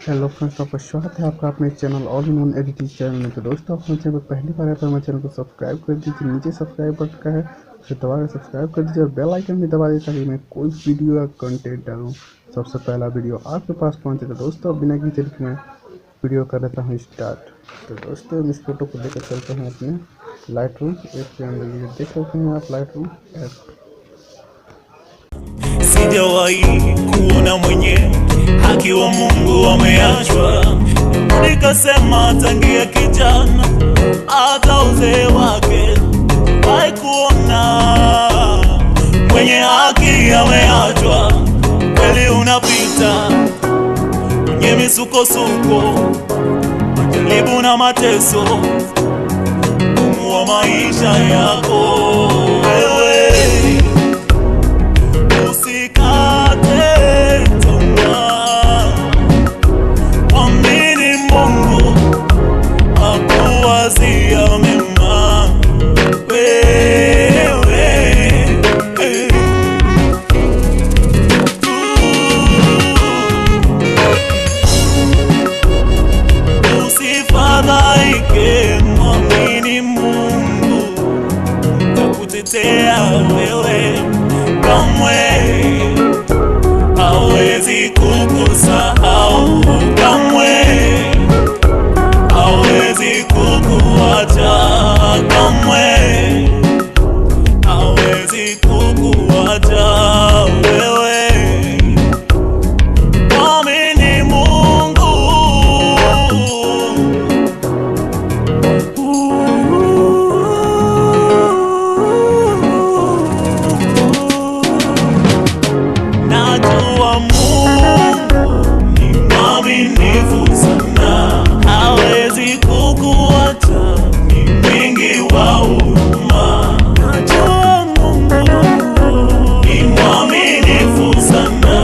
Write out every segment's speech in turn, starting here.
Hello friends, आपका स्वागत है आपका अपने channel all in one editing channel में। तो दोस्तों, अपने चैनल पर पहली बार है तो हमारे चैनल को सब्सक्राइब कर दीजिए। नीचे सब्सक्राइब बटन का है, उसे दबा कर सब्सक्राइब कर दीजिए और बेल आइकन भी दबा दीजिए ताकि मैं कोई वीडियो या कंटेंट डालूँ सबसे पहला वीडियो आपके पास पहुँचे। तो दोस्तों, बिना किसी तरीके मैं वीडियो कर लेता हूँ स्टार्ट। तो दोस्तों, इस फोटो को लेकर चलते हैं अपने लाइट रूम ऐप के अंदर। देख सकते हैं आप light room app. Sijawahi kuona mwenye haki wa Mungu ameachwa, nikasema tangia kijana hata uzee wake haikuona mwenye haki ameachwa. Kweli unapita kwenye misukosuko, majaribu na mateso, ugumu wa maisha yako wewe. Mwamini Mungu takutetea wewe, kamwe hawezi kukusahau, kamwe hawezi kukuacha, kamwe hawezi kukuacha wewe. Mwamini Mungu. Najua Mungu ni mwaminifu sana, hawezi kukuacha, ni mwingi wa huruma. Najua Mungu ni mwaminifu sana,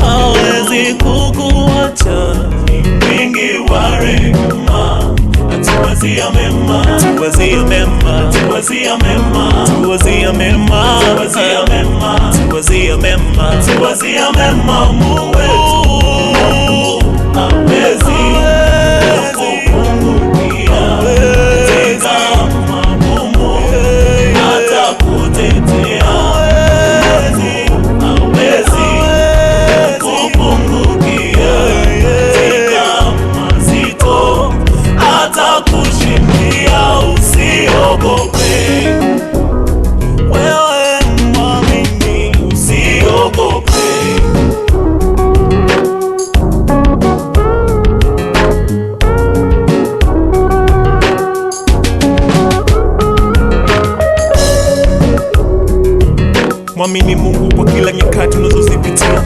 hawezi kukuacha, ni mwingi wa rehema. Tuwazia mema, tuwazia mema, tuwazia mema, tuwazia mema, tuwazia mema, tuwazia mema, tuwazia mema. Mungu wetu hawezi kukupungukia katika magumu, atakutetea. Hawezi kukupungukia katika mazito, atakushindia. Usiogope wewe, mwamini, usiogope. Mwamini Mungu kwa kila nyakati unazozipitia,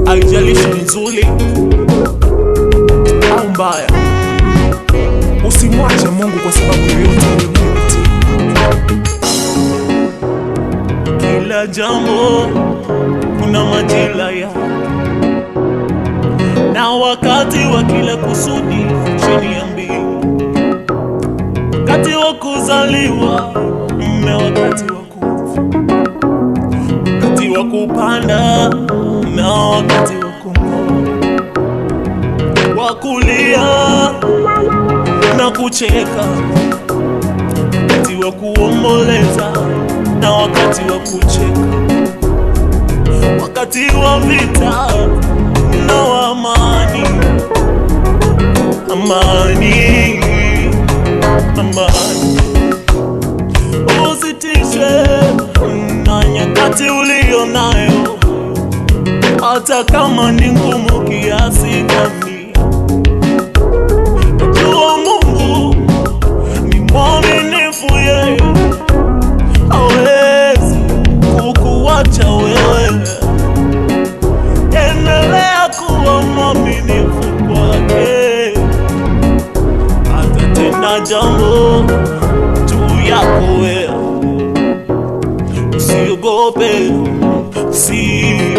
haijalishi ni nzuri au mbaya. Usimwache Mungu kwa sababu yoyote unayopitia. Kila jambo kuna majira yake na wakati wa kila kusudi chini ya mbingu. Wakati wa kuzaliwa na wakati wa kufa, wakati wa kupanda na wakati wa kung'oa, wa kulia na kucheka, wakati wa kuomboleza na wakati wa kucheka, wakati wa vita na wa amani, amani, amani. Usitishwe na nyakati ulio nayo, hata kama ni ngumu kiasi gani. Najua Mungu ni mwaminifu, yeye hawezi kukuacha wewe. Endelea kuwa mwaminifu kwake, atatenda jambo juu yako wewe. Usiogope, usiogope.